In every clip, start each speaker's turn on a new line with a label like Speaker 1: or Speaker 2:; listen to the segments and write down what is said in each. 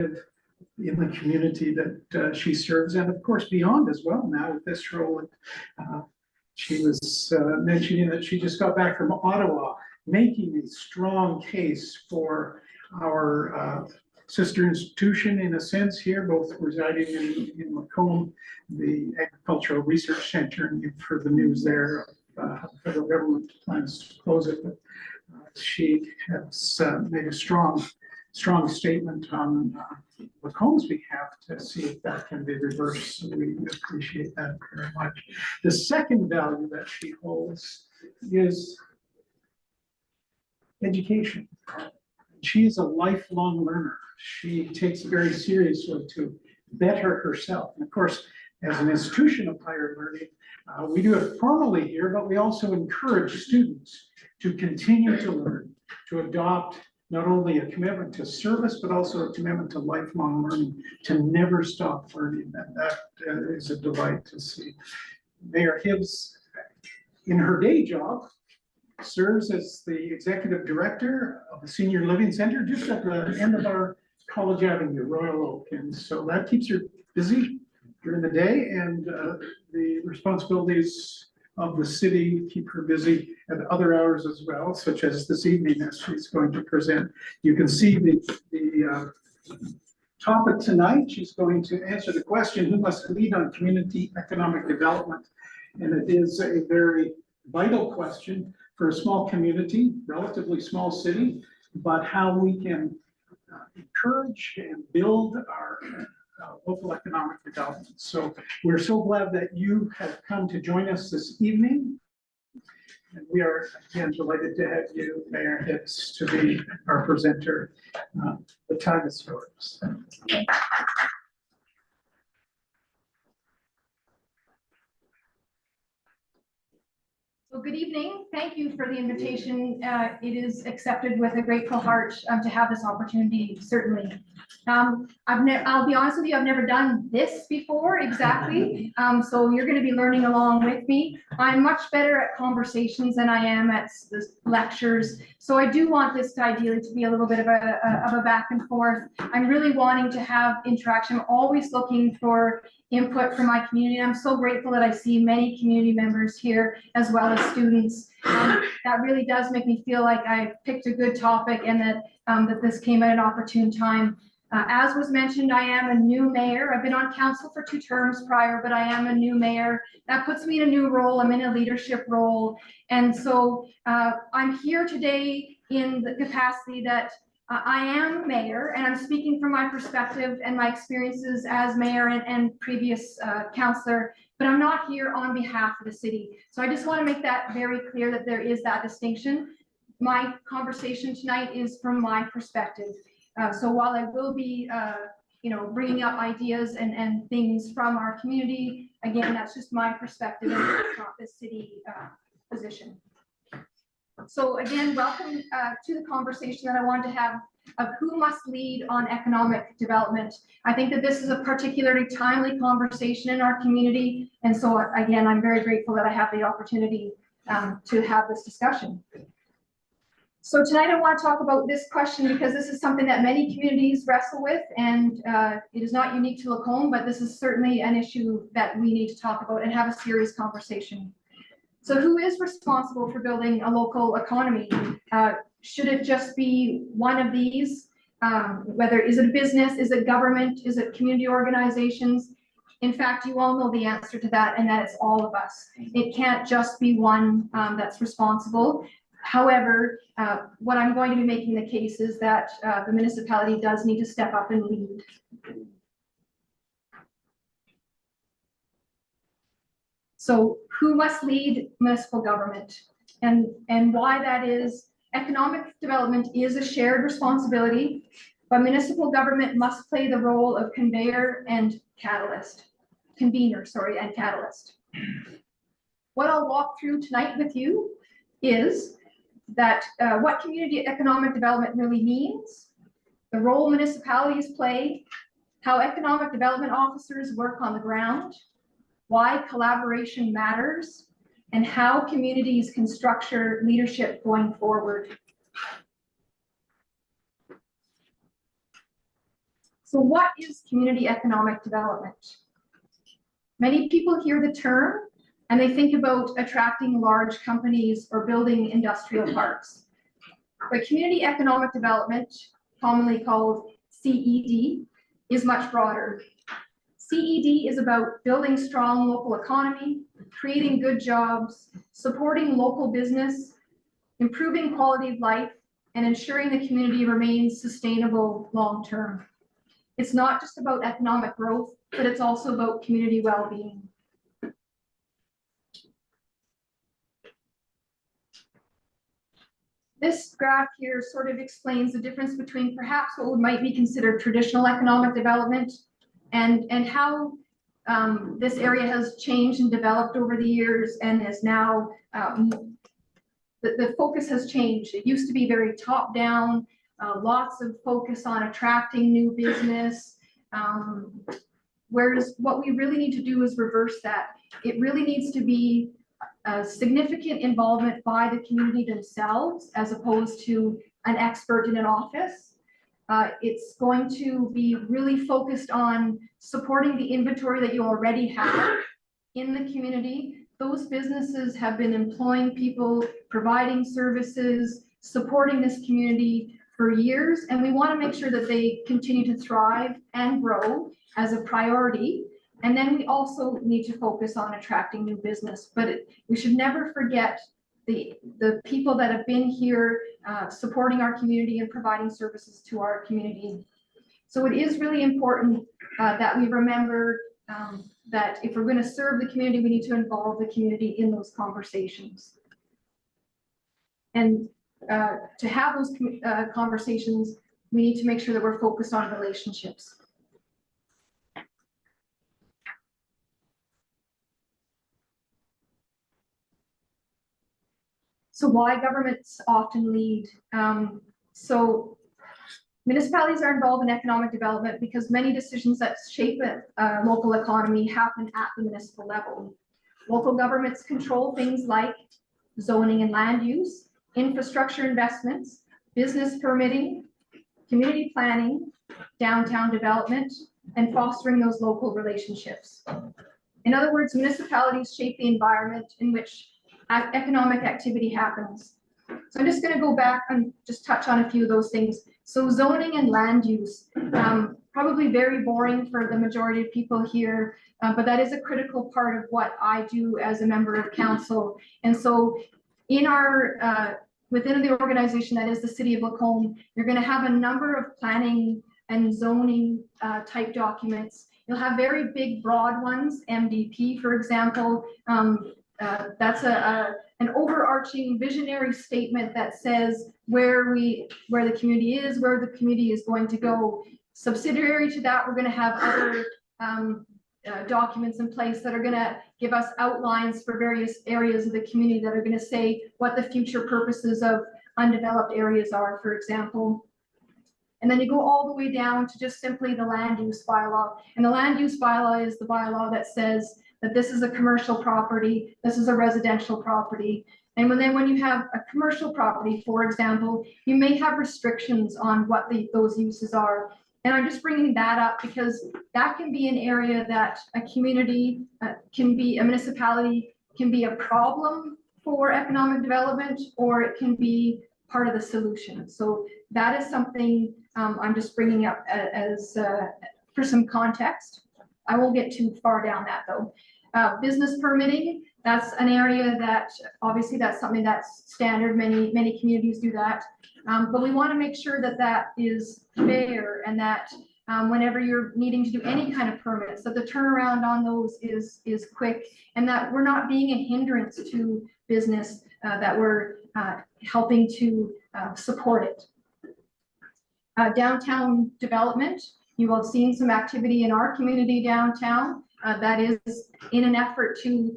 Speaker 1: in the community that she serves, and of course beyond as well now with this role. She was mentioning that she just got back from Ottawa, making a strong case for our sister institution in a sense here, both residing in Lacombe, the Agricultural Research Center, and you've heard the news there. The federal government plans to close it, but she has made a strong statement on Lacombe's behalf to see if that can be reversed. So we appreciate that very much. The second value that she holds is education. She is a lifelong learner. She takes it very seriously to better herself. And of course, as an institution of higher learning, we do it formally here, but we also encourage students to continue to learn, to adopt not only a commitment to service, but also a commitment to lifelong learning, to never stop learning. And that is a delight to see. Mayor Hibbs, in her day job, serves as the executive director of the Senior Living Center just at the end of our College Avenue, Royal Oak. And so that keeps her busy during the day, and the responsibilities of the city keep her busy at other hours as well, such as this evening as she's going to present. You can see the topic tonight. She's going to answer the question, who must lead on community economic development? And it is a very vital question for a small community, relatively small city, but how we can encourage and build our local economic development. So we're so glad that you have come to join us this evening. And we are again delighted to have you, Mayor Hibbs, to be our presenter. The time is yours.
Speaker 2: Well, good evening. Thank you for the invitation. It is accepted with a grateful heart to have this opportunity, certainly. I'll be honest with you, I've never done this before exactly. So you're going to be learning along with me. I'm much better at conversations than I am at the lectures. So I do want this to ideally to be a little bit of a back and forth. I'm really wanting to have interaction. I'm always looking for input from my community. I'm so grateful that I see many community members here as well as students. That really does make me feel like I picked a good topic and that that this came at an opportune time. As was mentioned, I am a new mayor. I've been on council for 2 terms prior, but I am a new mayor. That puts me in a new role. I'm in a leadership role. And so I'm here today in the capacity that I am mayor, and I'm speaking from my perspective and my experiences as mayor and previous councillor, but I'm not here on behalf of the city. So I just want to make that very clear that there is that distinction. My conversation tonight is from my perspective. So while I will be, bringing up ideas and things from our community, again, that's just my perspective, and it's not the city position. So again, welcome to the conversation that I wanted to have of who must lead on economic development. I think that this is a particularly timely conversation in our community. And so again, I'm very grateful that I have the opportunity to have this discussion. So tonight I want to talk about this question because this is something that many communities wrestle with, and it is not unique to Lacombe, but this is certainly an issue that we need to talk about and have a serious conversation. So who is responsible for building a local economy? Should it just be one of these? Is it a business? Is it government? Is it community organizations? In fact, you all know the answer to that, and that it's all of us. It can't just be one that's responsible. However, what I'm going to be making the case is that the municipality does need to step up and lead. So who must lead municipal government? And why that is, economic development is a shared responsibility, but municipal government must play the role of convener and catalyst. What I'll walk through tonight with you is that what community economic development really means, the role municipalities play, how economic development officers work on the ground, why collaboration matters, and how communities can structure leadership going forward. So what is community economic development? Many people hear the term and they think about attracting large companies or building industrial parks. But community economic development, commonly called CED, is much broader. CED is about building strong local economy, creating good jobs, supporting local business, improving quality of life, and ensuring the community remains sustainable long-term. It's not just about economic growth, but it's also about community well-being. This graph here sort of explains the difference between perhaps what might be considered traditional economic development and how this area has changed and developed over the years and is now, the focus has changed. It used to be very top-down, lots of focus on attracting new business, whereas what we really need to do is reverse that. It really needs to be a significant involvement by the community themselves as opposed to an expert in an office. It's going to be really focused on supporting the inventory that you already have in the community. Those businesses have been employing people, providing services, supporting this community for years, and we want to make sure that they continue to thrive and grow as a priority. And then we also need to focus on attracting new business, but we should never forget the people that have been here supporting our community and providing services to our community. So it is really important that we remember that if we're going to serve the community, we need to involve the community in those conversations. And to have those conversations, we need to make sure that we're focused on relationships. So why governments often lead? So municipalities are involved in economic development because many decisions that shape a local economy happen at the municipal level. Local governments control things like zoning and land use, infrastructure investments, business permitting, community planning, downtown development, and fostering those local relationships. In other words, municipalities shape the environment in which economic activity happens. So I'm just going to go back and just touch on a few of those things. So zoning and land use, probably very boring for the majority of people here, but that is a critical part of what I do as a member of council. And so in our, within the organization that is the City of Lacombe, you're going to have a number of planning and zoning type documents. You'll have very big, broad ones, MDP, for example. That's an overarching visionary statement that says where the community is, where the community is going to go. Subsidiary to that, we're going to have other documents in place that are going to give us outlines for various areas of the community that are going to say what the future purposes of undeveloped areas are, for example. And then you go all the way down to just simply the land use bylaw. And the land use bylaw is the bylaw that says that this is a commercial property, this is a residential property. And when you have a commercial property, for example, you may have restrictions on what those uses are. And I'm just bringing that up because that can be an area that a community a municipality can be a problem for economic development, or it can be part of the solution. So that is something I'm just bringing up as for some context. I won't get too far down that though. Business permitting, that's an area that obviously that's something that's standard. Many communities do that. But we want to make sure that that is fair and that whenever you're needing to do any kind of permits, that the turnaround on those is quick and that we're not being a hindrance to business, that we're helping to support it. Downtown development, you will have seen some activity in our community downtown. That is in an effort to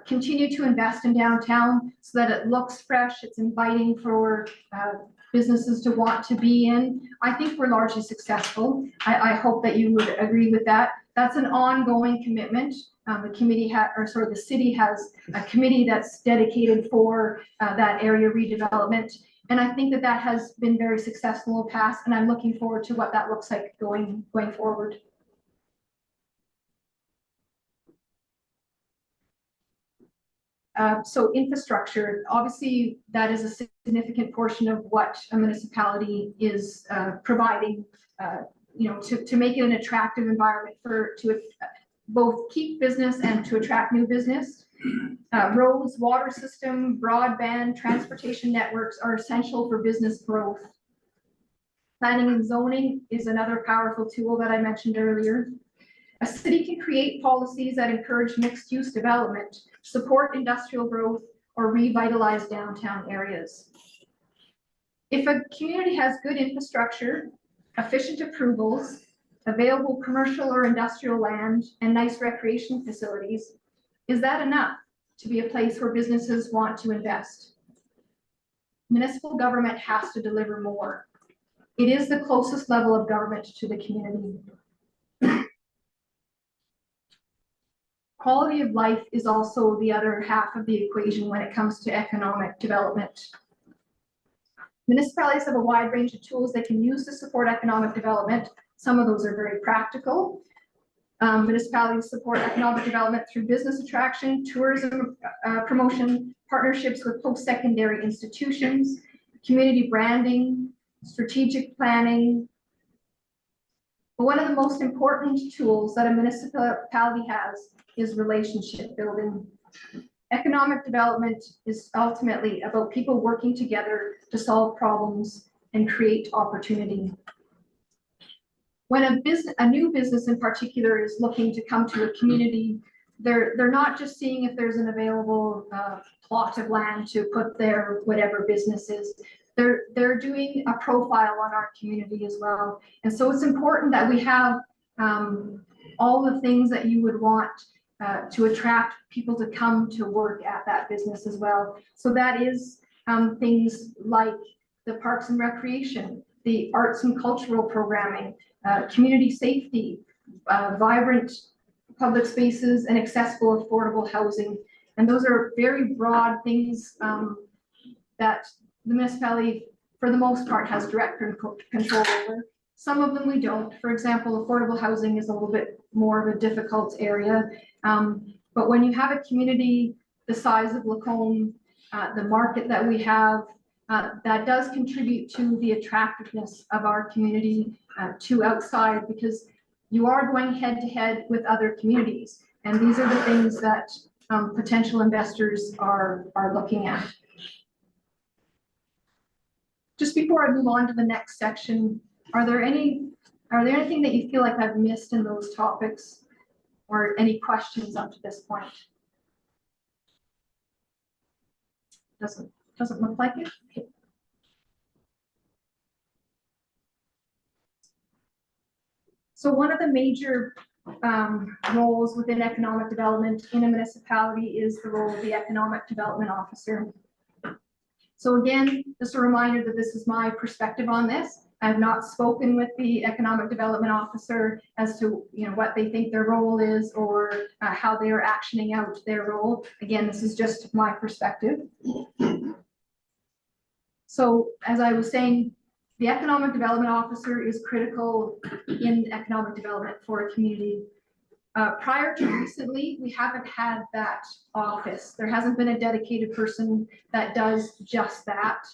Speaker 2: continue to invest in downtown so that it looks fresh, it's inviting for businesses to want to be in. I think we're largely successful. I hope that you would agree with that. That's an ongoing commitment. The city has a committee that's dedicated for that area redevelopment. And I think that that has been very successful in the past, and I'm looking forward to what that looks like going forward. So infrastructure, obviously, that is a significant portion of what a municipality is providing, to make it an attractive environment to both keep business and to attract new business. Roads, water system, broadband, transportation networks are essential for business growth. Planning and zoning is another powerful tool that I mentioned earlier. A city can create policies that encourage mixed-use development, support industrial growth, or revitalize downtown areas. If a community has good infrastructure, efficient approvals, available commercial or industrial land, and nice recreation facilities, is that enough to be a place where businesses want to invest? Municipal government has to deliver more. It is the closest level of government to the community. Quality of life is also the other half of the equation when it comes to economic development. Municipalities have a wide range of tools they can use to support economic development. Some of those are very practical. Municipalities support economic development through business attraction, tourism promotion, partnerships with post-secondary institutions, community branding, strategic planning. But one of the most important tools that a municipality has is relationship building. Economic development is ultimately about people working together to solve problems and create opportunity. When a new business in particular is looking to come to a community, they're not just seeing if there's an available plot of land to put their whatever business is. They're doing a profile on our community as well. And so it's important that we have all the things that you would want to attract people to come to work at that business as well. So that is things like the parks and recreation, the arts and cultural programming, community safety, vibrant public spaces, and accessible, affordable housing. And those are very broad things that the municipality, for the most part, has direct control over. Some of them we don't. For example, affordable housing is a little bit more of a difficult area. But when you have a community the size of Lacombe, the market that we have, that does contribute to the attractiveness of our community to outside, because you are going head to head with other communities. And these are the things that potential investors are looking at. Just before I move on to the next section, are there anything that you feel like I've missed in those topics, or any questions up to this point? Doesn't look like it. Okay. So one of the major roles within economic development in a municipality is the role of the economic development officer. So again, just a reminder that this is my perspective on this. I have not spoken with the economic development officer as to what they think their role is, or how they are actioning out their role. Again, this is just my perspective. So as I was saying, the economic development officer is critical in economic development for a community. Prior to recently, we haven't had that office. There hasn't been a dedicated person that does just that.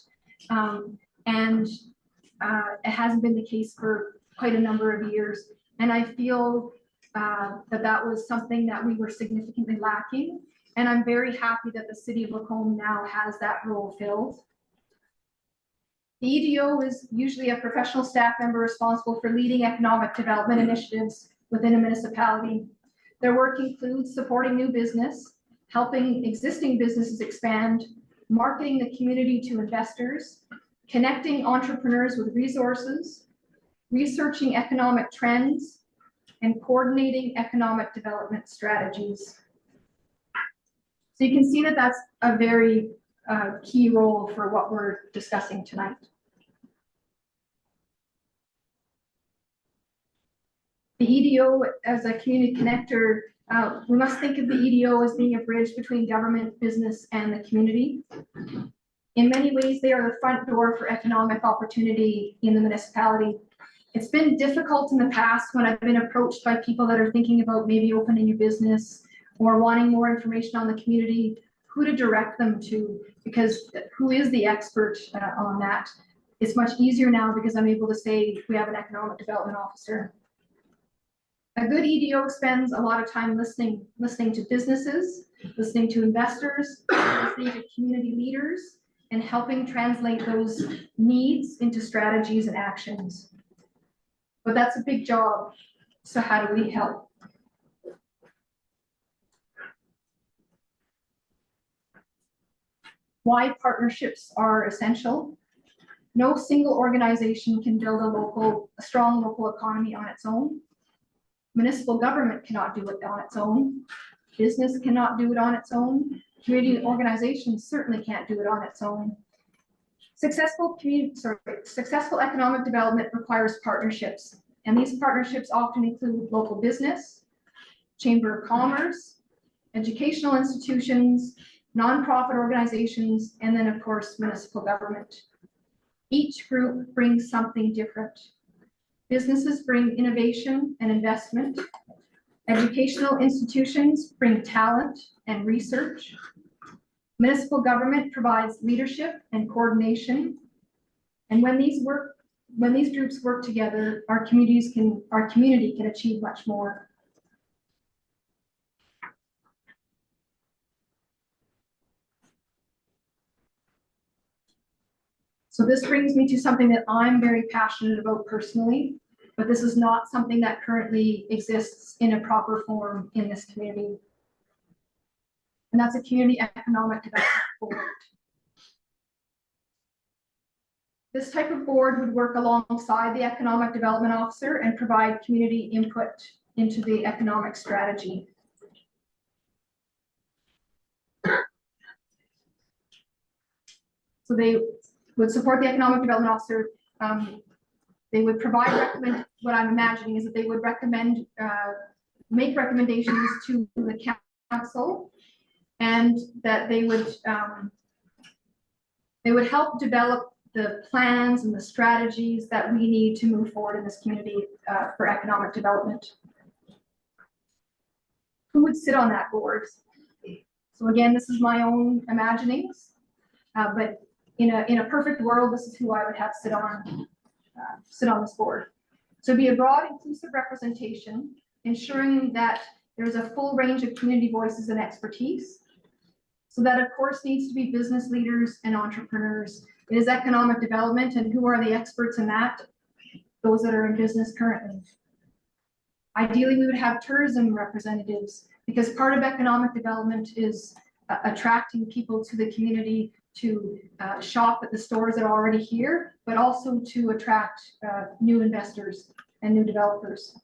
Speaker 2: It hasn't been the case for quite a number of years. And I feel that was something that we were significantly lacking. And I'm very happy that the city of Lacombe now has that role filled. The EDO is usually a professional staff member responsible for leading economic development initiatives within a municipality. Their work includes supporting new business, helping existing businesses expand, marketing the community to investors, connecting entrepreneurs with resources, researching economic trends, and coordinating economic development strategies. So you can see that that's a very key role for what we're discussing tonight. The EDO as a community connector, we must think of the EDO as being a bridge between government, business, and the community. In many ways, they are the front door for economic opportunity in the municipality. It's been difficult in the past when I've been approached by people that are thinking about maybe opening a business or wanting more information on the community, who to direct them to, because who is the expert on that? It's much easier now because I'm able to say we have an economic development officer. A good EDO spends a lot of time listening to businesses, listening to investors, listening to community leaders, and helping translate those needs into strategies and actions. But that's a big job. So how do we help? Why partnerships are essential. No single organization can build a strong local economy on its own. Municipal government cannot do it on its own. Business cannot do it on its own. Community organizations certainly can't do it on its own. Successful economic development requires partnerships, and these partnerships often include local business, chamber of commerce, educational institutions, nonprofit organizations, and then of course, municipal government. Each group brings something different. Businesses bring innovation and investment. Educational institutions bring talent and research. Municipal government provides leadership and coordination. And when these groups work together, our community can achieve much more. So this brings me to something that I'm very passionate about personally, but this is not something that currently exists in a proper form in this community. And that's a community economic development board. This type of board would work alongside the economic development officer and provide community input into the economic strategy. So they would support the economic development officer. They would provide what I'm imagining is that they would make recommendations to the council, and that they would help develop the plans and the strategies that we need to move forward in this community for economic development. Who would sit on that board? So again, this is my own imaginings, but in a perfect world, this is who I would have sit on this board. So it'd be a broad, inclusive representation, ensuring that there's a full range of community voices and expertise. So that, of course, needs to be business leaders and entrepreneurs. It is economic development, and who are the experts in that? Those that are in business currently. Ideally, we would have tourism representatives, because part of economic development is attracting people to the community to shop at the stores that are already here, but also to attract new investors and new developers.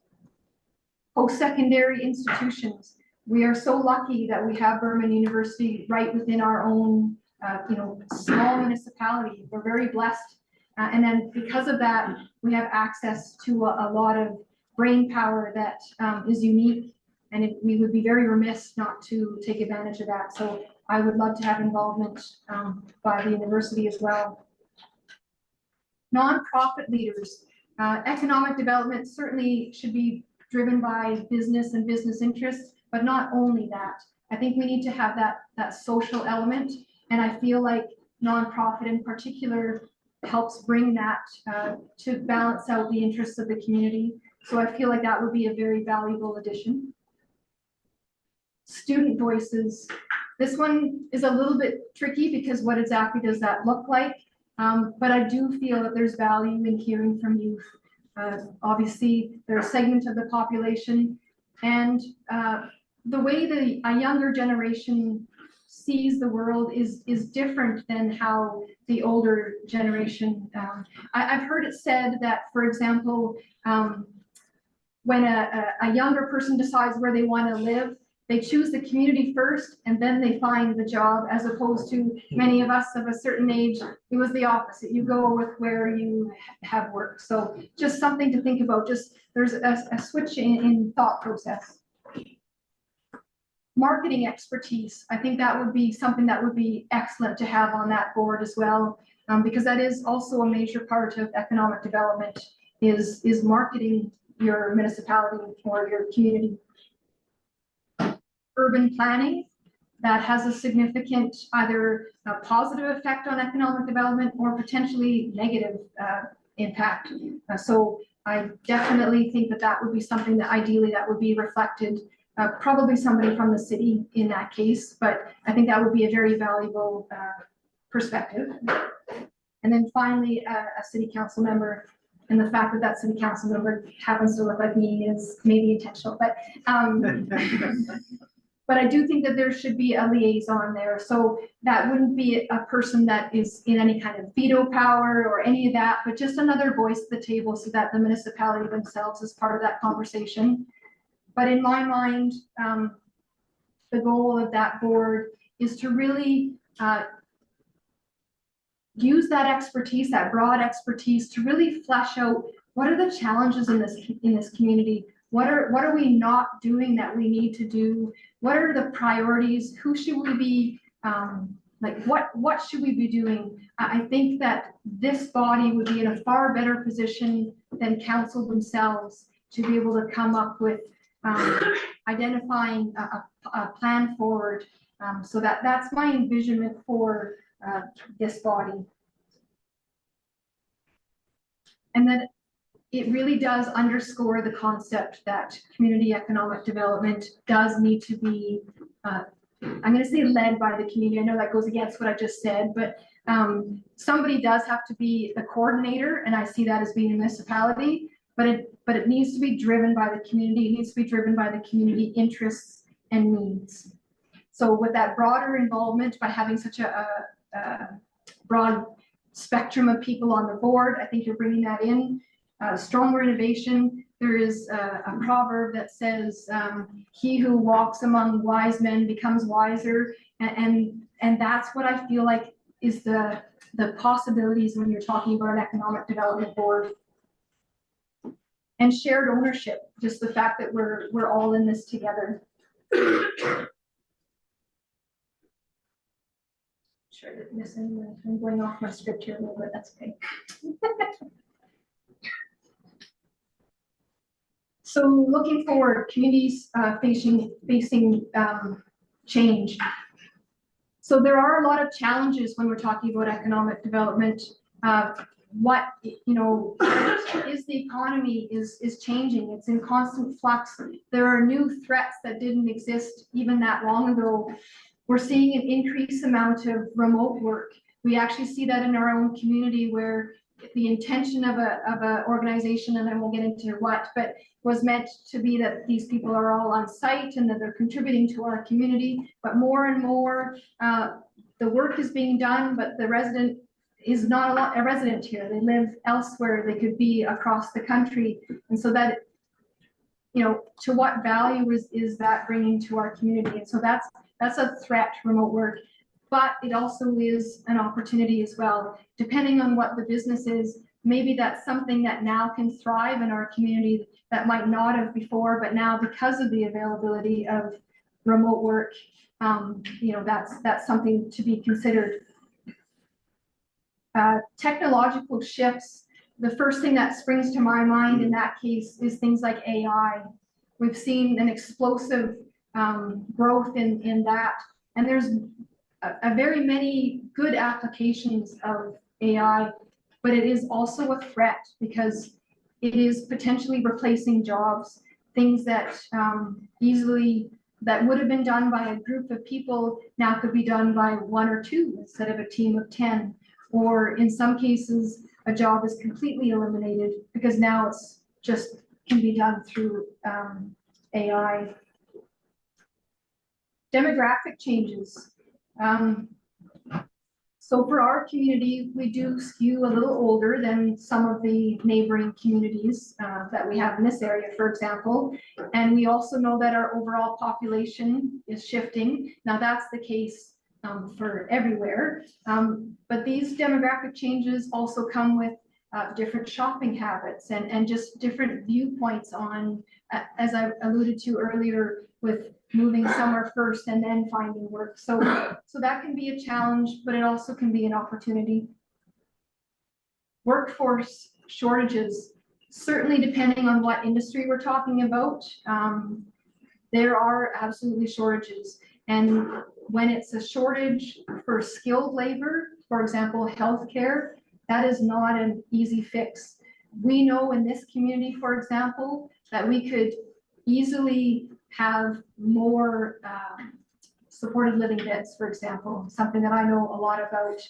Speaker 2: Post-secondary institutions. We are so lucky that we have Burman University right within our own small municipality. We're very blessed. And then because of that, we have access to a lot of brain power that is unique, and we would be very remiss not to take advantage of that. So I would love to have involvement by the university as well. Nonprofit leaders. Economic development certainly should be driven by business and business interests, but not only that. I think we need to have that social element, and I feel like nonprofit in particular helps bring that to balance out the interests of the community. So I feel like that would be a very valuable addition. Student voices. This one is a little bit tricky because what exactly does that look like? But I do feel that there's value in hearing from youth. Obviously, they're a segment of the population, and the way a younger generation sees the world is different than how the older generation. I've heard it said that, for example, when a younger person decides where they want to live, they choose the community first and then they find the job, as opposed to many of us of a certain age, it was the opposite. You go with where you have work. So just something to think about. Just there's a switch in thought process. marketing expertise. I think that would be something that would be excellent to have on that board as well, because that is also a major part of economic development is marketing your municipality or your community. Urban planning, that has a significant either a positive effect on economic development or potentially negative impact. So I definitely think that that would be something that ideally that would be reflected, probably somebody from the city in that case, but I think that would be a very valuable perspective. And then finally, a city council member, and the fact that that city council member happens to look like me is maybe intentional, but but I do think that there should be a liaison there. So that wouldn't be a person that is in any kind of veto power or any of that, but just another voice at the table so that the municipality themselves is part of that conversation. But in my mind, the goal of that board is to really use that expertise, that broad expertise, to really flesh out what are the challenges in this community. What are we not doing that we need to do? What are the priorities? Who should we be, like what should we be doing? I think that this body would be in a far better position than council themselves to be able to come up with identifying a plan forward. So that's my envisionment for this body. And then it really does underscore the concept that community economic development does need to be, I'm going to say led by the community. I know that goes against what I just said, but somebody does have to be the coordinator, and I see that as being a municipality, but it needs to be driven by the community. It needs to be driven by the community interests and needs. So with that broader involvement, by having such a broad spectrum of people on the board, I think you're bringing that in. Stronger innovation. There is a proverb that says, he who walks among wise men becomes wiser. And that's what I feel like is the possibilities when you're talking about an economic development board. And shared ownership, just the fact that we're all in this together. Sure, I didn't miss anything. I'm going off my script here a little bit, that's okay. So looking forward, communities facing change. So there are a lot of challenges when we're talking about economic development. What is the economy is changing. It's in constant flux. There are new threats that didn't exist even that long ago. We're seeing an increased amount of remote work. We actually see that in our own community where the intention of a organization, and then we'll get into what, but was meant to be that these people are all on site and that they're contributing to our community. But more and more, the work is being done, but the resident is not a resident here. They live elsewhere. They could be across the country. And so that, to what value is that bringing to our community? And so that's a threat, remote work. But it also is an opportunity as well. Depending on what the business is, maybe that's something that now can thrive in our community that might not have before, but now because of the availability of remote work, that's something to be considered. Technological shifts. The first thing that springs to my mind in that case is things like AI. We've seen an explosive growth in that, and there's a very many good applications of AI, but it is also a threat because it is potentially replacing jobs, things that that would have been done by a group of people now could be done by 1 or 2 instead of a team of 10. Or in some cases, a job is completely eliminated because now it's just can be done through AI. Demographic changes. So for our community, we do skew a little older than some of the neighboring communities that we have in this area, for example. And we also know that our overall population is shifting. Now that's the case for everywhere. But these demographic changes also come with different shopping habits and just different viewpoints on as I alluded to earlier, with moving somewhere first and then finding work. So that can be a challenge, but it also can be an opportunity. Workforce shortages, certainly depending on what industry we're talking about, there are absolutely shortages. And when it's a shortage for skilled labor, for example, healthcare, that is not an easy fix. We know in this community, for example, that we could easily have more supported living beds, for example, something that I know a lot about.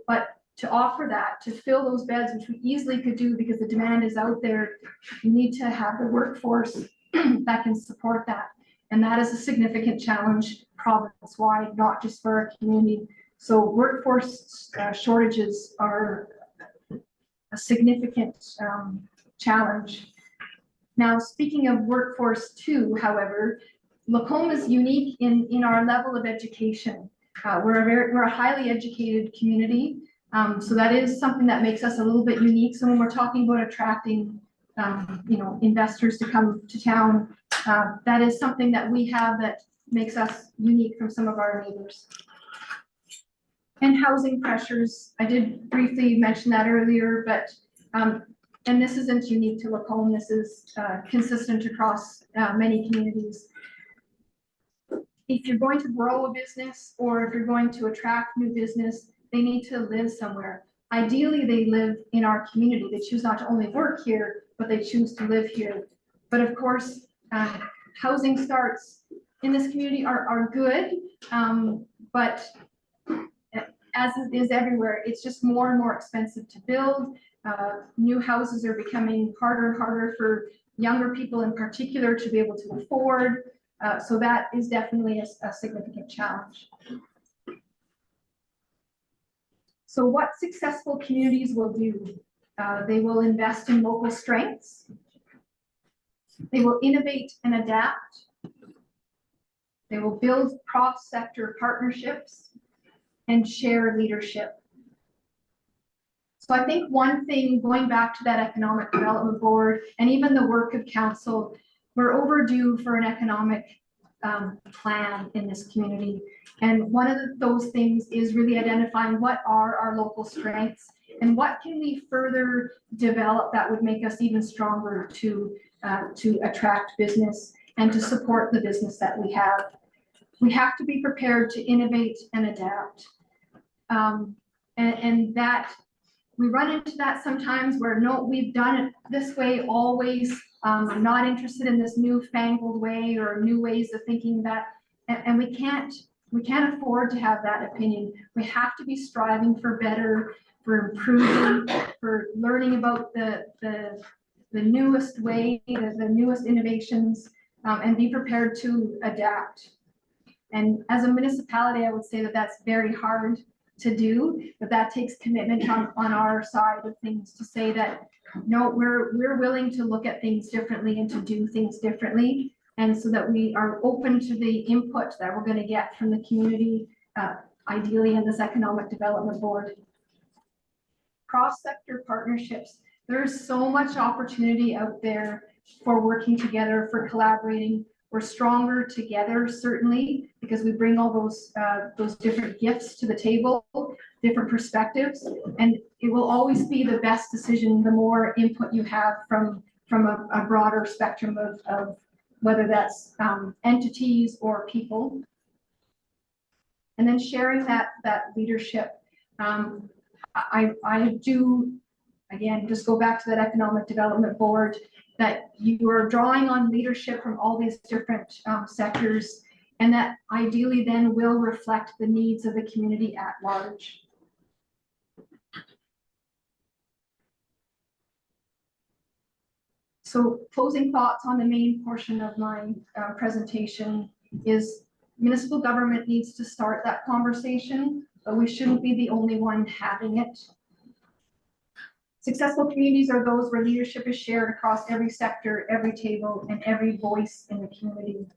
Speaker 2: But to offer that, to fill those beds, which we easily could do because the demand is out there, you need to have the workforce that can support that. And that is a significant challenge province-wide, not just for our community. So workforce shortages are a significant challenge. Now, speaking of workforce too, however, Lacombe is unique in our level of education. We're a highly educated community. So that is something that makes us a little bit unique. So when we're talking about attracting, investors to come to town, that is something that we have that makes us unique from some of our neighbors. And housing pressures, I did briefly mention that earlier, but, and this isn't unique to Lacombe, this is consistent across many communities. If you're going to grow a business or if you're going to attract new business, they need to live somewhere. Ideally, they live in our community. They choose not to only work here, but they choose to live here. But of course, housing starts in this community are good, but as it is everywhere, it's just more and more expensive to build. New houses are becoming harder and harder for younger people in particular to be able to afford. So that is definitely a significant challenge. So what successful communities will do? They will invest in local strengths. They will innovate and adapt. They will build cross-sector partnerships and share leadership. So I think one thing, going back to that Economic Development Board and even the work of council, we're overdue for an economic plan in this community. And one of those things is really identifying what are our local strengths and what can we further develop that would make us even stronger to attract business and to support the business that we have. We have to be prepared to innovate and adapt. And that we run into that sometimes where no, we've done it this way always. I'm not interested in this newfangled way or new ways of thinking that, and we can't afford to have that opinion. We have to be striving for better, for improving, for learning about the newest way, the newest innovations, and be prepared to adapt. And as a municipality, I would say that that's very hard to do, but that takes commitment on our side of things to say that, no, we're willing to look at things differently and to do things differently. And so that we are open to the input that we're going to get from the community, ideally in this Economic Development Board. Cross-sector partnerships. There's so much opportunity out there for working together, for collaborating. We're stronger together, certainly, because we bring all those different gifts to the table, different perspectives, and it will always be the best decision the more input you have from a broader spectrum of whether that's entities or people. And then sharing that leadership. I do, again, just go back to that Economic Development Board, that you are drawing on leadership from all these different sectors, and that ideally then will reflect the needs of the community at large. So closing thoughts on the main portion of my presentation is municipal government needs to start that conversation, but we shouldn't be the only one having it. Successful communities are those where leadership is shared across every sector, every table, and every voice in the community.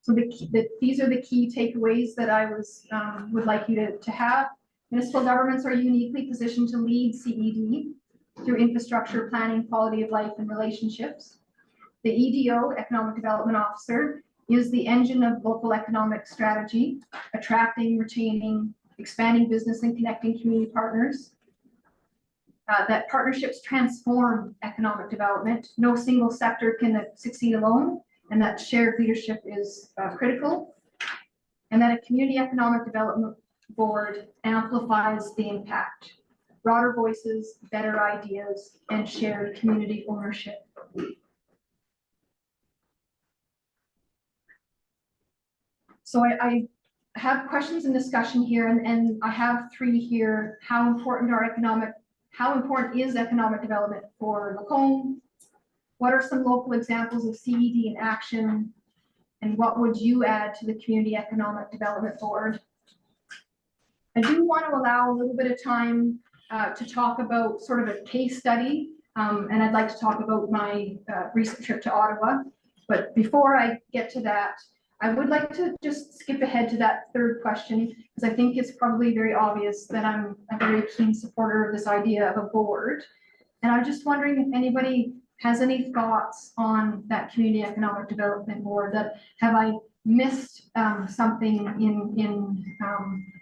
Speaker 2: So these are the key takeaways that I would like you to have. Municipal governments are uniquely positioned to lead CED through infrastructure, planning, quality of life, and relationships. The EDO, Economic Development Officer, is the engine of local economic strategy, attracting, retaining, expanding business and connecting community partners. That partnerships transform economic development. No single sector can succeed alone, and that shared leadership is critical. And that a community economic development board amplifies the impact. Broader voices, better ideas, and shared community ownership. So I have questions and discussion here, and I have three here. How important is economic development for Lacombe? What are some local examples of CED in action? And what would you add to the Community Economic Development Board? I do want to allow a little bit of time to talk about sort of a case study, and I'd like to talk about my recent trip to Ottawa. But before I get to that, I would like to just skip ahead to that third question, because I think it's probably very obvious that I'm a very keen supporter of this idea of a board. And I'm just wondering if anybody has any thoughts on that Community Economic Development Board. That have I missed something in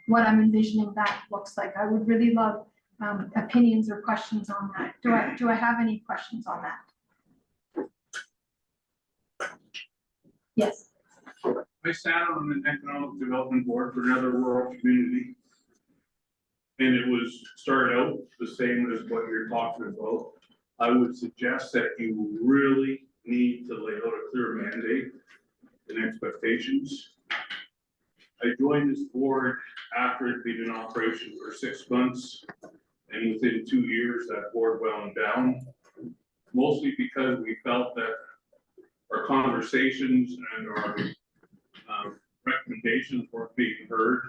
Speaker 2: what I'm envisioning that looks like? I would really love opinions or questions on that. Do I have any questions on that? Yes.
Speaker 3: I sat on an economic development board for another rural community. And it was started out the same as what you're talking about. I would suggest that you really need to lay out a clear mandate and expectations. I joined this board after it had been in operation for 6 months. And within 2 years, that board wound down. Mostly because we felt that our conversations and our recommendations weren't being heard.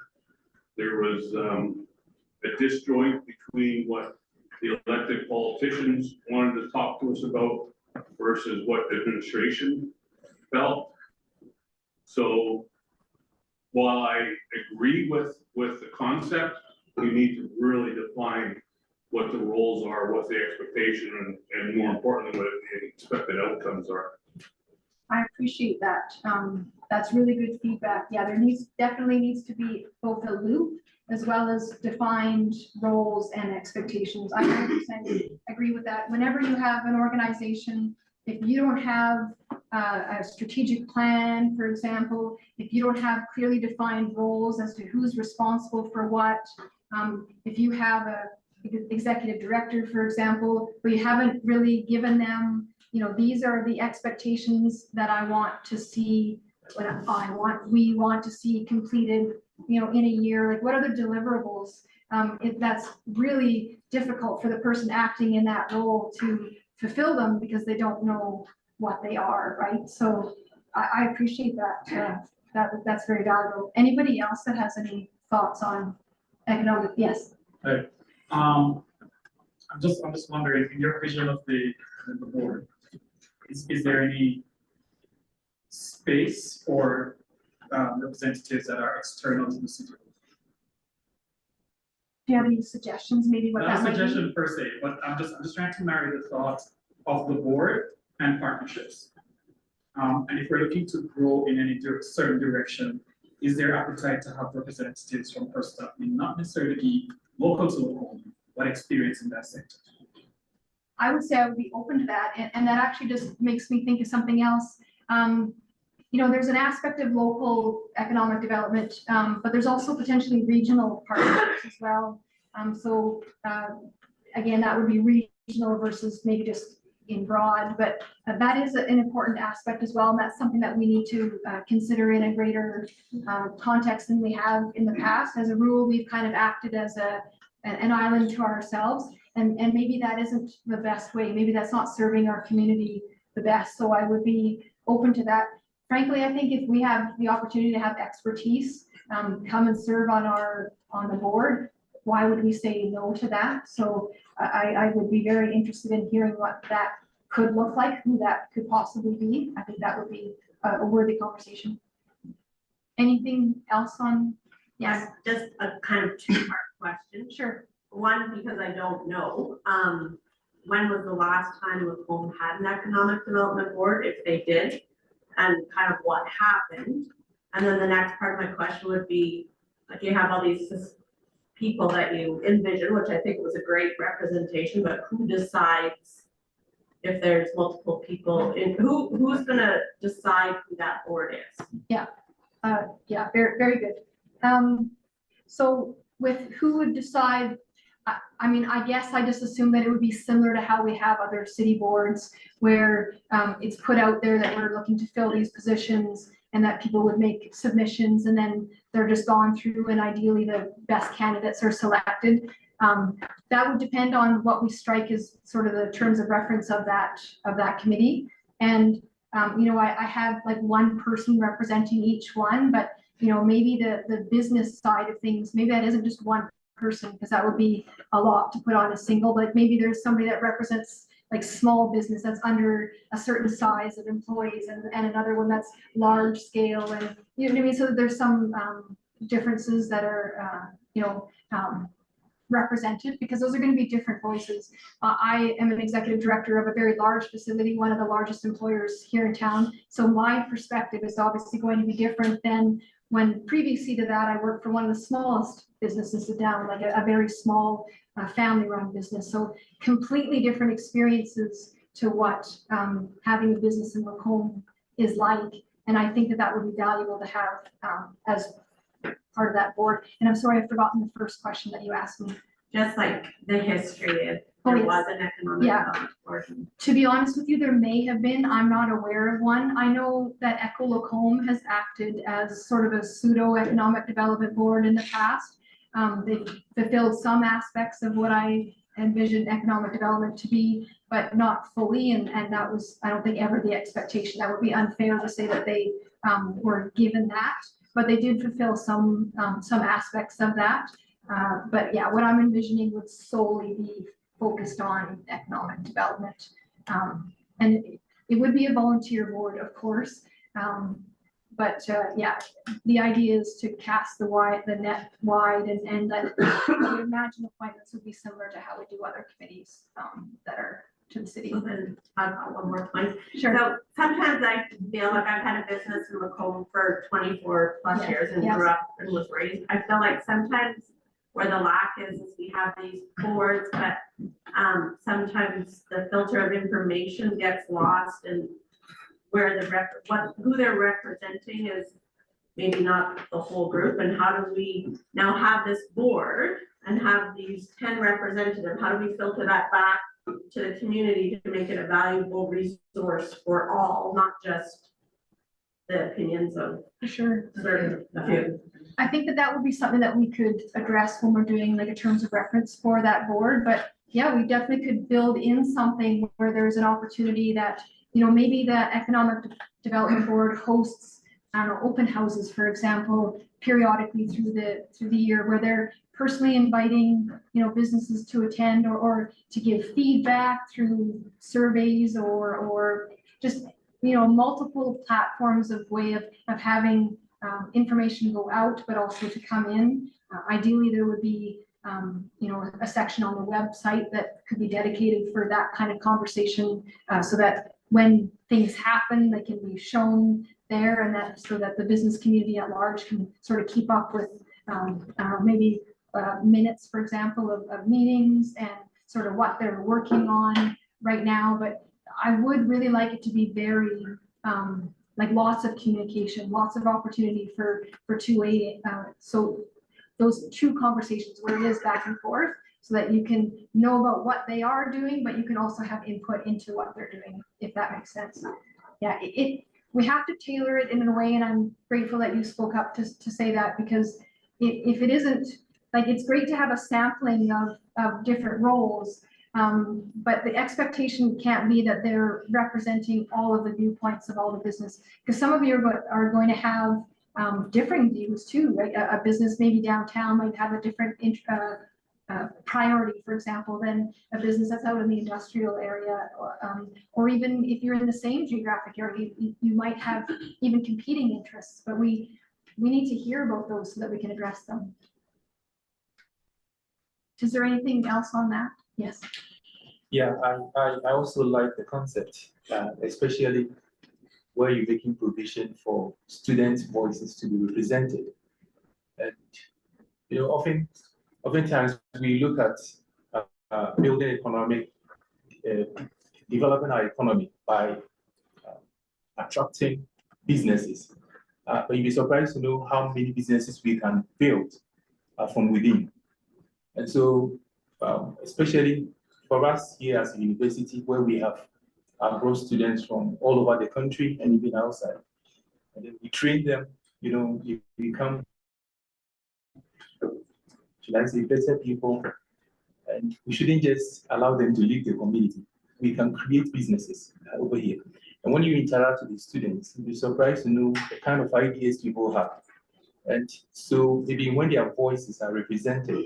Speaker 3: There was a disjoint between what the elected politicians wanted to talk to us about versus what the administration felt. So while I agree with the concept, we need to really define what the roles are, what the expectation, and more importantly, what the expected outcomes are.
Speaker 2: I appreciate that. That's really good feedback. Yeah, there definitely needs to be both a loop as well as defined roles and expectations. I 100% agree with that. Whenever you have an organization, if you don't have a strategic plan, for example, if you don't have clearly defined roles as to who's responsible for what, if you have a executive director, for example, but you haven't really given them, these are the expectations that I want to see, we want to see completed, in a year, like what are the deliverables? That's really difficult for the person acting in that role to fulfill them because they don't know what they are, right? So I appreciate that. That's very valuable. Anybody else that has any thoughts on economic? Yes.
Speaker 4: Right. I'm just wondering, in your vision of the board, is there any space for representatives that are external to the city?
Speaker 2: Do you have any suggestions, maybe what
Speaker 4: Not
Speaker 2: that
Speaker 4: a
Speaker 2: might be?
Speaker 4: suggestion per se, but I'm just trying to marry the thoughts of the board and partnerships. And if we're looking to grow in any certain direction, is there appetite to have representatives from persons that may not necessarily be local to Lacombe, but experience in that sector?
Speaker 2: I would say I would be open to that, and that actually just makes me think of something else. There's an aspect of local economic development, but there's also potentially regional partnerships as well. Again, that would be regional versus maybe just in broad, but that is an important aspect as well, and that's something that we need to consider in a greater context than we have in the past. As a rule, we've kind of acted as an island to ourselves, and maybe that isn't the best way. Maybe that's not serving our community the best. So I would be open to that. Frankly, I think if we have the opportunity to have expertise come and serve on the board, why would we say no to that? So I would be very interested in hearing what that could look like, who that could possibly be. I think that would be a worthy conversation. Anything else on? Yes.
Speaker 5: Just a kind of two-part question.
Speaker 2: Sure.
Speaker 5: One, because I don't know, when was the last time Lacombe had an economic development board, if they did, and kind of what happened? And then the next part of my question would be, like, you have all these people that you envision, which I think was a great representation, but who decides if there's multiple people, and who's gonna decide who that board is?
Speaker 2: Yeah, very, very good. So with who would decide, I mean, I guess I just assume that it would be similar to how we have other city boards where it's put out there that we're looking to fill these positions and that people would make submissions and then they're just gone through and ideally the best candidates are selected. That would depend on what we strike as sort of the terms of reference of that committee. And you know, I have like one person representing each one, but you know, maybe the business side of things, maybe that isn't just one person, because that would be a lot to put on a single, but maybe there's somebody that represents like small business that's under a certain size of employees and another one that's large scale, and you know what I mean? So there's some differences that are represented, because those are going to be different voices. I am an executive director of a very large facility, one of the largest employers here in town. So my perspective is obviously going to be different than when previously to that, I worked for one of the smallest businesses in town, like a very small family-run business. So completely different experiences to what having a business in Lacombe is like. And I think that that would be valuable to have as part of that board. And I'm sorry, I've forgotten the first question that you asked me.
Speaker 5: Just like the history of
Speaker 2: Oh,
Speaker 5: there
Speaker 2: yes.
Speaker 5: was an economic
Speaker 2: Yeah.
Speaker 5: development board.
Speaker 2: To be honest with you, there may have been, I'm not aware of one. I know that Echo Lacombe has acted as sort of a pseudo economic development board in the past. They've fulfilled some aspects of what I envisioned economic development to be, but not fully. And that was, I don't think, ever the expectation. That would be unfair to say that they were given that, but they did fulfill some aspects of that. But yeah, what I'm envisioning would solely be focused on economic development. And it would be a volunteer board, of course. But yeah, the idea is to cast the net wide, and I would imagine appointments would be similar to how we do other committees that are to the city.
Speaker 5: So then I've got one more point.
Speaker 2: Sure.
Speaker 5: So sometimes I feel like I've had a business in Lacombe for 24 plus
Speaker 2: Yes,
Speaker 5: years and
Speaker 2: yes.
Speaker 5: grew up and was raised. I feel like sometimes where the lack is we have these boards, but sometimes the filter of information gets lost, and where who they're representing is maybe not the whole group. And how do we now have this board and have these 10 representatives? How do we filter that back to the community to make it a valuable resource for all, not just the opinions of
Speaker 2: For sure.
Speaker 5: certain few?
Speaker 2: I think that would be something that we could address when we're doing like a terms of reference for that board. But yeah, we definitely could build in something where there's an opportunity that, you know, maybe the economic development board hosts, I don't know, open houses, for example, periodically through the year, where they're personally inviting, you know, businesses to attend or to give feedback through surveys or just, you know, multiple platforms of way of having information go out, but also to come in. Ideally, there would be, you know, a section on the website that could be dedicated for that kind of conversation, so that when things happen, they can be shown there, and that so that the business community at large can sort of keep up with maybe minutes, for example, of meetings and sort of what they're working on right now. But I would really like it to be very like lots of communication, lots of opportunity for two-way. So those two conversations where it is back and forth, so that you can know about what they are doing, but you can also have input into what they're doing, if that makes sense. Yeah, we have to tailor it in a way, and I'm grateful that you spoke up to say that, because if it isn't, like, it's great to have a sampling of different roles, but the expectation can't be that they're representing all of the viewpoints of all the business, because some of you are going to have differing views too, right? A business maybe downtown might have a different priority, for example, than a business that's out in the industrial area, or even if you're in the same geographic area, you might have even competing interests. But we need to hear about those so that we can address them. Is there anything else on that? Yes.
Speaker 6: Yeah, I also like the concept, especially where you're making provision for students' voices to be represented. And, oftentimes we look at building economic, developing our economy by attracting businesses. But you'd be surprised to know how many businesses we can build from within. And so, especially for us here as a university, where we have brought students from all over the country and even outside, and then we train them, you become, should I say, better people, and we shouldn't just allow them to leave the community. We can create businesses over here. And when you interact with the students, you'll be surprised to know the kind of ideas people have. And so maybe when their voices are represented,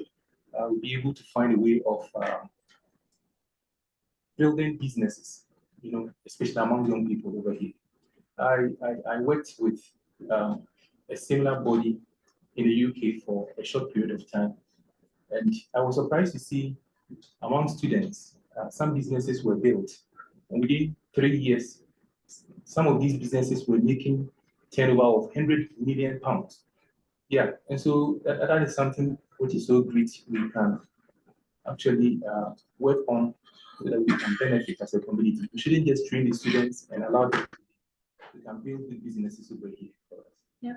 Speaker 6: we'll be able to find a way of building businesses, especially among young people over here. I worked with a similar body in the UK for a short period of time. And I was surprised to see among students, some businesses were built. And within 3 years, some of these businesses were making turnover of £100 million. Yeah, and so that is something which is so great we can actually work on so that we can benefit as a community. We shouldn't just train the students and allow them to can build good businesses over here for us.
Speaker 2: Yeah,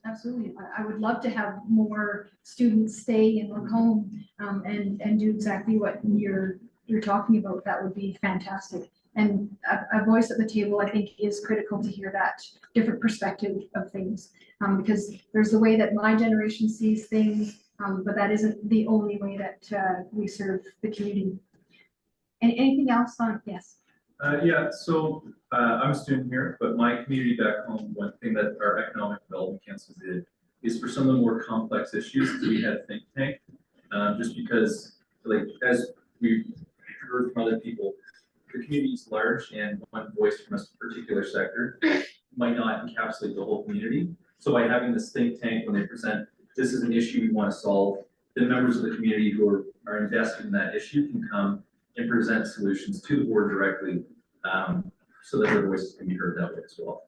Speaker 2: absolutely. I would love to have more students stay in Lacombe and do exactly what you're talking about. That would be fantastic. And a voice at the table, I think, is critical to hear that different perspective of things, because there's the way that my generation sees things, but that isn't the only way that we serve the community. And anything else on? Yes.
Speaker 7: Yeah, so I'm a student here, but my community back home, one thing that our Economic Development Council did is for some of the more complex issues, we had a think tank, just because, like, as we heard from other people, the community is large and one voice from a particular sector might not encapsulate the whole community. So by having this think tank, when they present, this is an issue we want to solve, the members of the community who are invested in that issue can come and present solutions to the board directly, so that their voices can be heard that way as well.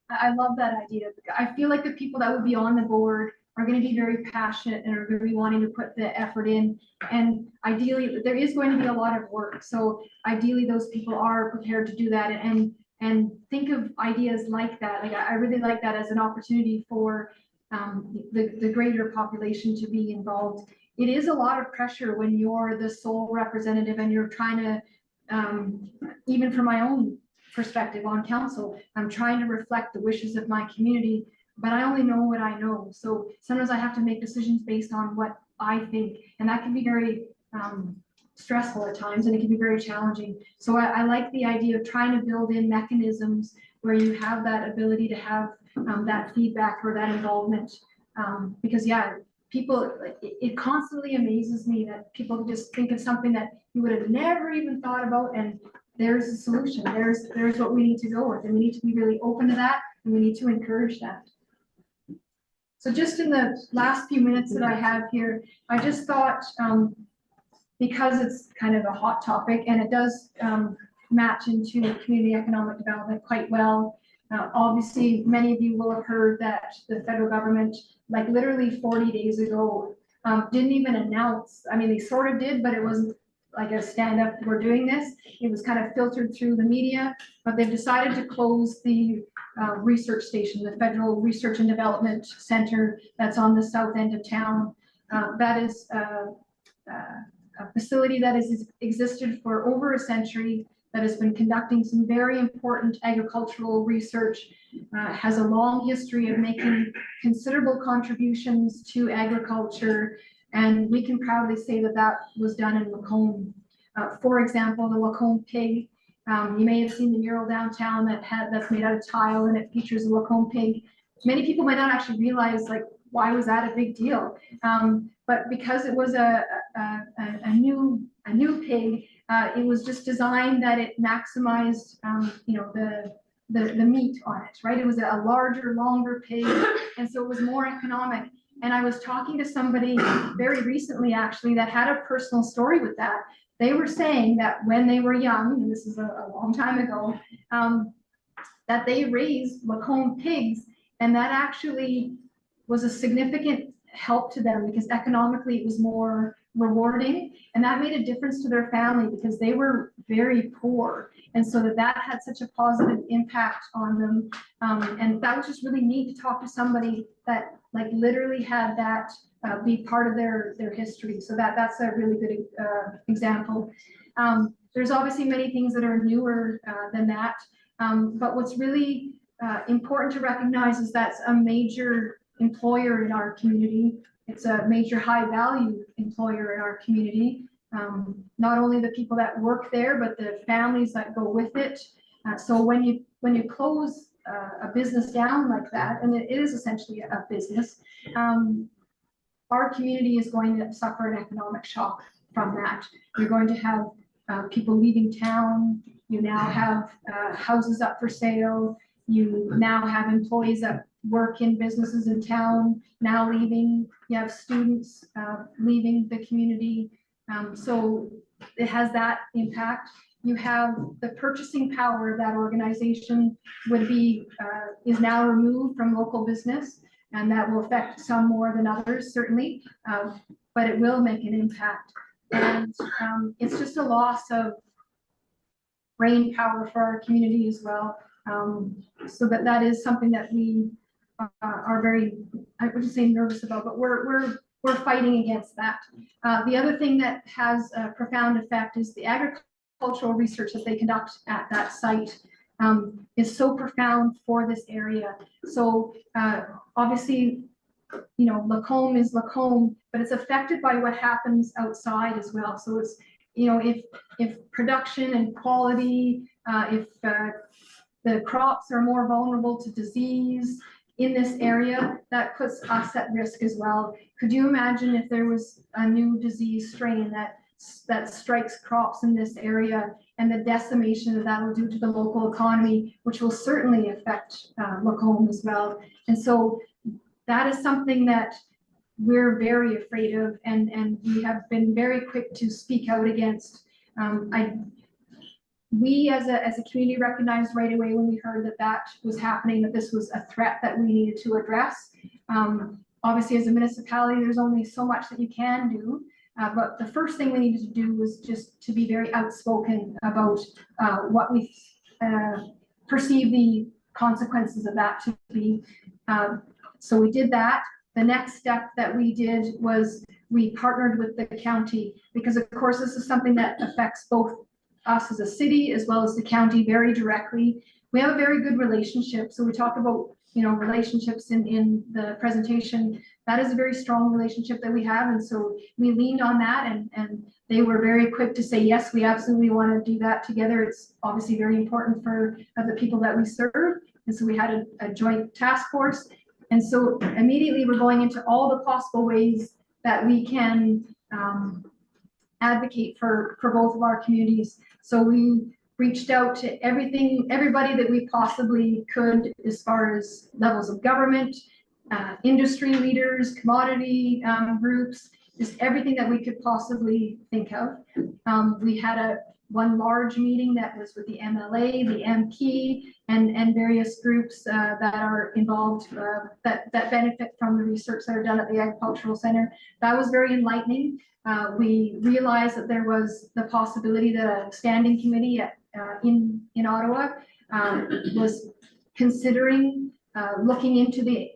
Speaker 2: I love that idea. I feel like the people that would be on the board are going to be very passionate and are going to be wanting to put the effort in. And ideally, there is going to be a lot of work. So ideally, those people are prepared to do that and think of ideas like that. Like, I really like that as an opportunity for the greater population to be involved. It is a lot of pressure when you're the sole representative and you're trying to, even from my own perspective on council, I'm trying to reflect the wishes of my community, but I only know what I know. So sometimes I have to make decisions based on what I think, and that can be very stressful at times, and it can be very challenging. So I like the idea of trying to build in mechanisms where you have that ability to have that feedback or that involvement, because yeah, people, it constantly amazes me that people just think of something that you would have never even thought about, and there's a solution. There's what we need to go with, and we need to be really open to that, and we need to encourage that. So just in the last few minutes that I have here, I just thought, because it's kind of a hot topic and it does match into community economic development quite well. Obviously, many of you will have heard that the federal government, like literally 40 days ago, didn't even announce. I mean, they sort of did, but it wasn't like a stand up, we're doing this. It was kind of filtered through the media, but they've decided to close the research station, the Federal Research and Development Center that's on the south end of town. That is a facility that has existed for over a century, that has been conducting some very important agricultural research, has a long history of making considerable contributions to agriculture, and we can proudly say that that was done in Lacombe. For example, the Lacombe pig, you may have seen the mural downtown that's made out of tile, and it features a Lacombe pig. Many people might not actually realize, like, why was that a big deal? But because it was a new pig, it was just designed that it maximized, the meat on it, right? It was a larger, longer pig, and so it was more economic. And I was talking to somebody very recently, actually, that had a personal story with that. They were saying that when they were young, and this is a long time ago, that they raised Lacombe pigs, and that actually was a significant help to them because economically it was more rewarding, and that made a difference to their family because they were very poor, and so that had such a positive impact on them. And that was just really neat to talk to somebody that like literally had that be part of their history. So that's a really good example. There's obviously many things that are newer than that, but what's really important to recognize is that's a major employer in our community. It's a major high value employer in our community. Not only the people that work there, but the families that go with it. So when you close a business down like that, and it is essentially a business, our community is going to suffer an economic shock from that. You're going to have people leaving town. You now have houses up for sale. You now have employees that work in businesses in town now leaving. You have students leaving the community. So it has that impact. You have the purchasing power of that organization would be is now removed from local business, and that will affect some more than others, certainly, but it will make an impact. And it's just a loss of brain power for our community as well. So that is something that we are very, I would just say, nervous about, but we're fighting against that. The other thing that has a profound effect is the agricultural research that they conduct at that site is so profound for this area. So obviously, you know, Lacombe is Lacombe, but it's affected by what happens outside as well. So it's, you know, if production and quality, if the crops are more vulnerable to disease in this area, that puts us at risk as well. Could you imagine if there was a new disease strain that strikes crops in this area, and the decimation that will do to the local economy, which will certainly affect Lacombe as well. And so that is something that we're very afraid of, and we have been very quick to speak out against. We as a community recognized right away when we heard that was happening, that this was a threat that we needed to address. Obviously, as a municipality, there's only so much that you can do. But the first thing we needed to do was just to be very outspoken about what we perceive the consequences of that to be. So we did that. The next step that we did was we partnered with the county, because of course this is something that affects both us as a city as well as the county very directly. We have a very good relationship. So we talk about, you know, relationships in the presentation. That is a very strong relationship that we have, and so we leaned on that, and they were very quick to say, yes, we absolutely want to do that together. It's obviously very important for the people that we serve, and so we had a joint task force, and so immediately we're going into all the possible ways that we can advocate for both of our communities. So we reached out to everybody that we possibly could, as far as levels of government, industry leaders, commodity groups, just everything that we could possibly think of. We had one large meeting that was with the MLA, the MP, and various groups that are involved that benefit from the research that are done at the Agricultural Center. That was very enlightening. We realized that there was the possibility that a standing committee in Ottawa was considering looking into the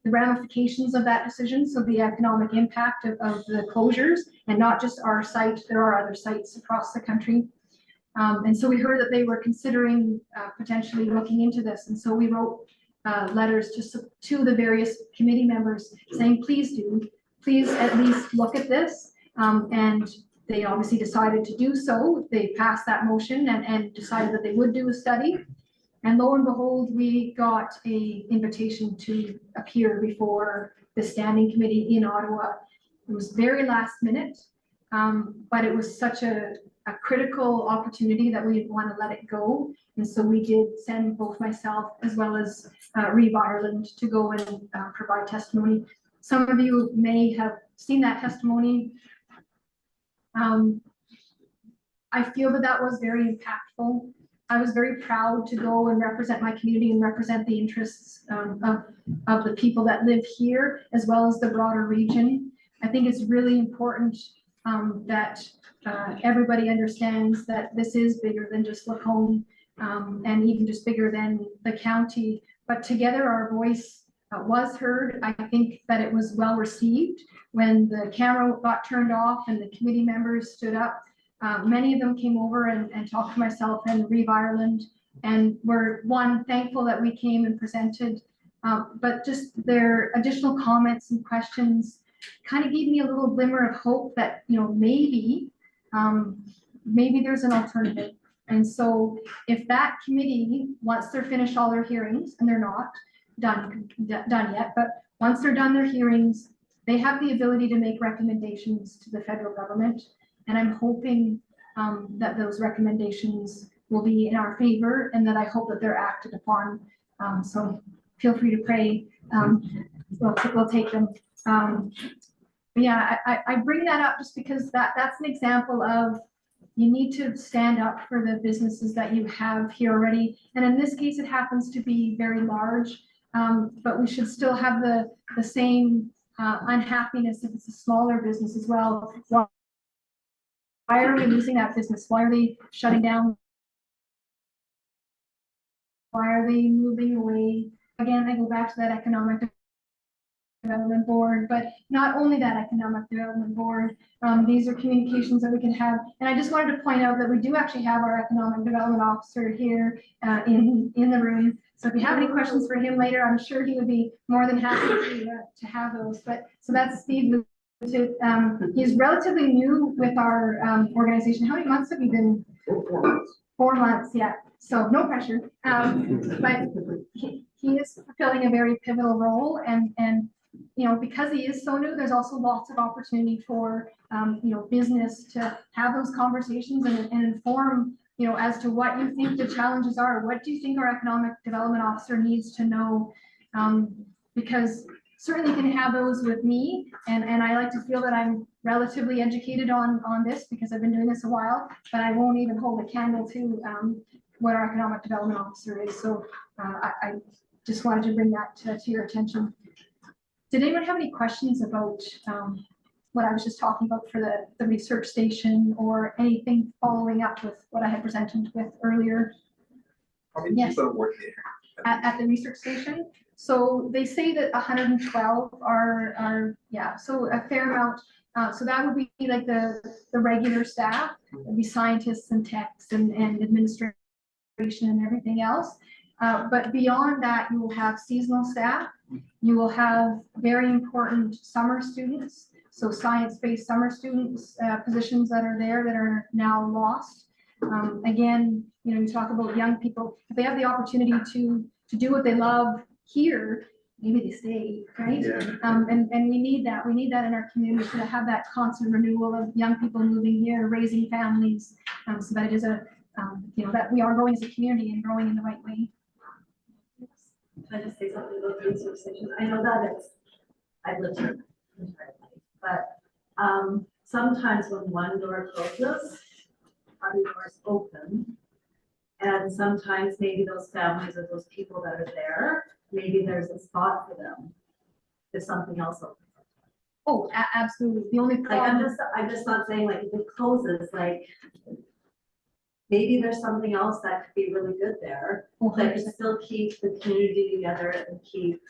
Speaker 2: ramifications of that decision, so the economic impact of the closures, and not just our site. There are other sites across the country. And so we heard that they were considering potentially looking into this, and so we wrote letters to the various committee members saying, please at least look at this. And they obviously decided to do so. They passed that motion and decided that they would do a study. And lo and behold, we got an invitation to appear before the standing committee in Ottawa. It was very last minute, but it was such a a critical opportunity that we didn't want to let it go. And so we did send both myself as well as Reeve Ireland to go and provide testimony. Some of you may have seen that testimony. I feel that that was very impactful. I was very proud to go and represent my community and represent the interests of the people that live here, as well as the broader region. I think it's really important that everybody understands that this is bigger than just Lacombe, and even just bigger than the county. But together our voice was heard. I think that it was well received when the camera got turned off and the committee members stood up. Many of them came over and talked to myself and Reeve Ireland, and were thankful that we came and presented, but just their additional comments and questions kind of gave me a little glimmer of hope that, you know, maybe there's an alternative. And so if that committee, once they're finished all their hearings, and they're not done yet, but once they're done their hearings, they have the ability to make recommendations to the federal government. And I'm hoping that those recommendations will be in our favor, and that I hope that they're acted upon. So feel free to pray. We'll take them. Yeah, I bring that up just because that's an example of, you need to stand up for the businesses that you have here already. And in this case, it happens to be very large, but we should still have the same unhappiness if it's a smaller business as well. Why are we losing that business? Why are they shutting down? Why are they moving away? Again, I go back to that economic development board, but not only that economic development board, these are communications that we can have. And I just wanted to point out that we do actually have our economic development officer here in the room. So if you have any questions for him later, I'm sure he would be more than happy to have those. But so that's Steve. He's relatively new with our organization. How many months have you been?
Speaker 3: 4 months.
Speaker 2: 4 months, yeah. So no pressure. But he is fulfilling a very pivotal role, and you know, because he is so new, there's also lots of opportunity for you know, business to have those conversations and inform, you know, as to what you think the challenges are. What do you think our economic development officer needs to know? Because certainly can have those with me, and I like to feel that I'm relatively educated on this because I've been doing this a while, but I won't even hold a candle to what our economic development officer is. So I just wanted to bring that to your attention. Did anyone have any questions about what I was just talking about for the research station, or anything following up with what I had presented with earlier?
Speaker 8: How many
Speaker 2: Yes.
Speaker 8: people work there?
Speaker 2: At the research station? So they say that 112 are yeah, so a fair amount. So that would be like the regular staff. It'd be scientists and techs and administration and everything else. But beyond that, you will have seasonal staff. You will have very important summer students. So science-based summer students, positions that are there that are now lost. Again, you know, you talk about young people, if they have the opportunity to do what they love here, maybe they stay, right?
Speaker 8: Yeah.
Speaker 2: And we need that. We need that in our community, to have that constant renewal of young people moving here, raising families, so that it is a, you know, that we are growing as a community and growing in the right way.
Speaker 5: Can I just say something about the research station? I know that I've lived here my entire life, but sometimes when one door closes, other doors open. And sometimes maybe those families or those people that are there, maybe there's a spot for them if something else opens.
Speaker 2: Oh, absolutely. The only
Speaker 5: Like, I'm
Speaker 2: problem,
Speaker 5: just not saying, like, if it closes, like, maybe there's something else that could be really good there, that could still keep the community together and keep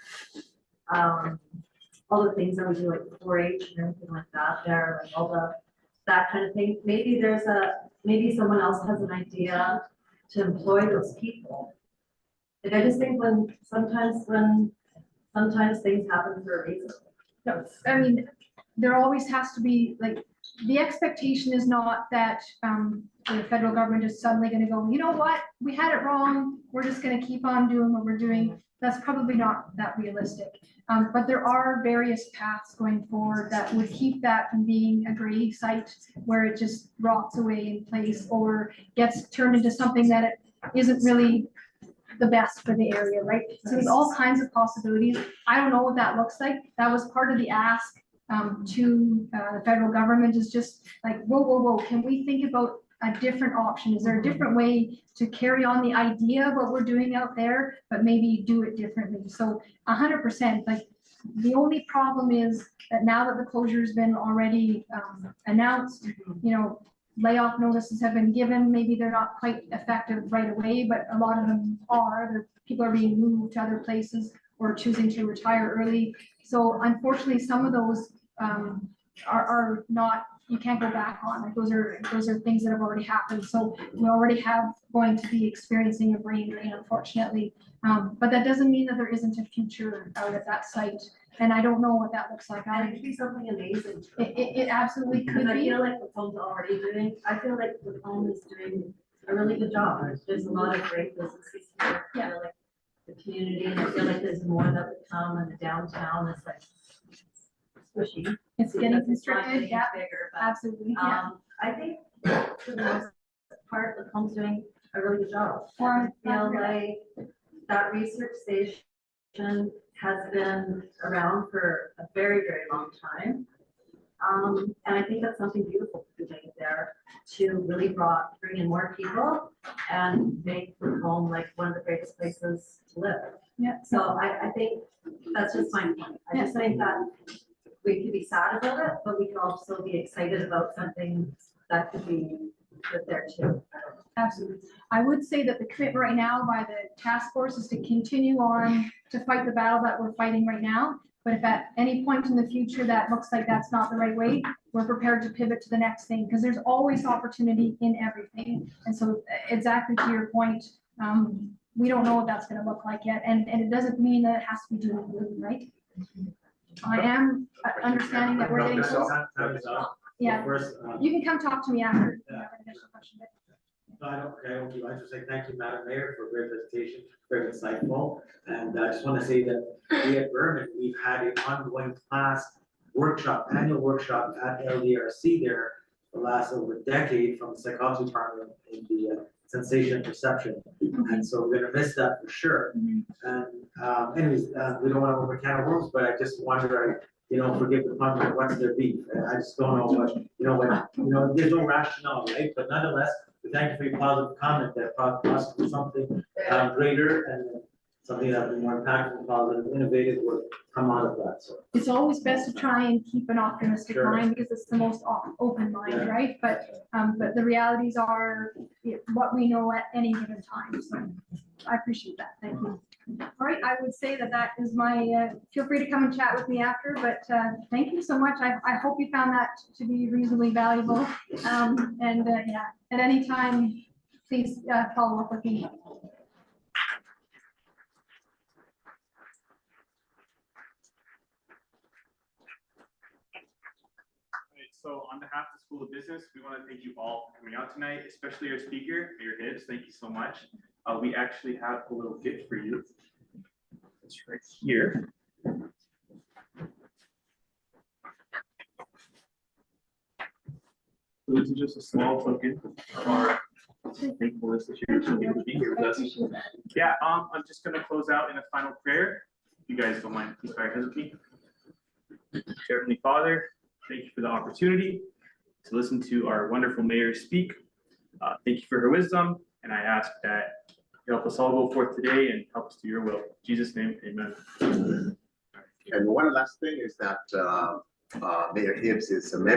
Speaker 5: all the things that we do, like 4-H and everything like that there, like all that kind of thing. Maybe maybe someone else has an idea to employ those people. Like, I just think sometimes things happen for a reason.
Speaker 2: no, I mean, there always has to be, like, the expectation is not that the federal government is suddenly going to go, you know what, we had it wrong, we're just going to keep on doing what we're doing. that's probably not that realistic. But there are various paths going forward that would keep that from being a grave site where it just rots away in place or gets turned into something that it isn't really the best for the area, right? So there's all kinds of possibilities. I don't know what that looks like. That was part of the ask to the federal government, is just like, whoa, can we think about a different option? Is there a different way to carry on the idea of what we're doing out there, but maybe do it differently? So 100%, like the only problem is that now that the closure has been already announced, you know, layoff notices have been given. Maybe they're not quite effective right away, but a lot of them are. People are being moved to other places or choosing to retire early. So unfortunately, some of those are not, you can't go back on. Like those are things that have already happened. So we already have going to be experiencing a brain drain, unfortunately. But that doesn't mean that there isn't a future out at that site. And I don't know what that looks like.
Speaker 5: And it could be something amazing.
Speaker 2: It absolutely could
Speaker 5: Because I
Speaker 2: be.
Speaker 5: feel like Lacomb's already doing, I feel like Lacombe is doing a really good job. There's a lot of great businesses here. I feel like the community, and I feel like there's more that would come, and the downtown is like squishy.
Speaker 2: It's getting
Speaker 5: Not
Speaker 2: constricted,
Speaker 5: getting
Speaker 2: yeah,
Speaker 5: bigger, but,
Speaker 2: absolutely, yeah.
Speaker 5: I think for the most part, Lacombe's doing a really good job.
Speaker 2: Well,
Speaker 5: I
Speaker 2: I'm
Speaker 5: feel
Speaker 2: glad to
Speaker 5: like that research station has been around for a very, very long time. And I think that's something beautiful to be doing there, to really bring in more people and make Lacombe like one of the greatest places to live.
Speaker 2: Yeah.
Speaker 5: So I think that's just my point. I just think that we could be sad about it, but we could also be excited about something that could be good there too.
Speaker 2: Absolutely. I would say that the commitment right now by the task force is to continue on to fight the battle that we're fighting right now. But if at any point in the future that looks like that's not the right way, we're prepared to pivot to the next thing, because there's always opportunity in everything. And so exactly to your point, we don't know what that's going to look like yet. And it doesn't mean that it has to be doom and gloom, right? I am understanding that we're getting close. Yeah,
Speaker 8: First,
Speaker 2: you can come talk to me after. You have an additional question, but-
Speaker 8: no, I don't do. I just say thank you, Madam Mayor, for a great presentation, very insightful. And I just want to say that we at Burman, we've had an ongoing annual workshop at LDRC there for the last over a decade, from the psychology department in the sensation and perception. And so we're gonna miss that for sure. And anyways, we don't want to open a can of worms, but I just wonder, forgive the pun, but what's their beef? I just don't know what, there's no rationale, right? But nonetheless, we thank you for your positive comment that possibly something greater and something that would be more impactful, positive, innovative would come out of that, so.
Speaker 2: It's always best to try and keep an optimistic
Speaker 8: Sure.
Speaker 2: mind, because it's the most open mind,
Speaker 8: Yeah.
Speaker 2: right? But the realities are what we know at any given time. So I appreciate that. Thank you. All right, I would say that is my, feel free to come and chat with me after, but thank you so much. I hope you found that to be reasonably valuable. Yeah, at any time, please follow up with me.
Speaker 9: So on behalf of the School of Business, we want to thank you all for coming out tonight, especially our speaker, Mayor Hibbs. Thank you so much. We actually have a little gift for you. It's right here. So this is just a small token of our thankfulness that you're able to be here with us. Yeah, I'm just going to close out in a final prayer. If you guys don't mind, please bear with me. Heavenly Father, thank you for the opportunity to listen to our wonderful mayor speak. Thank you for her wisdom, and I ask that you help us all go forth today and help us do your will. In Jesus' name, amen.
Speaker 10: And one last thing is that Mayor Hibbs is a member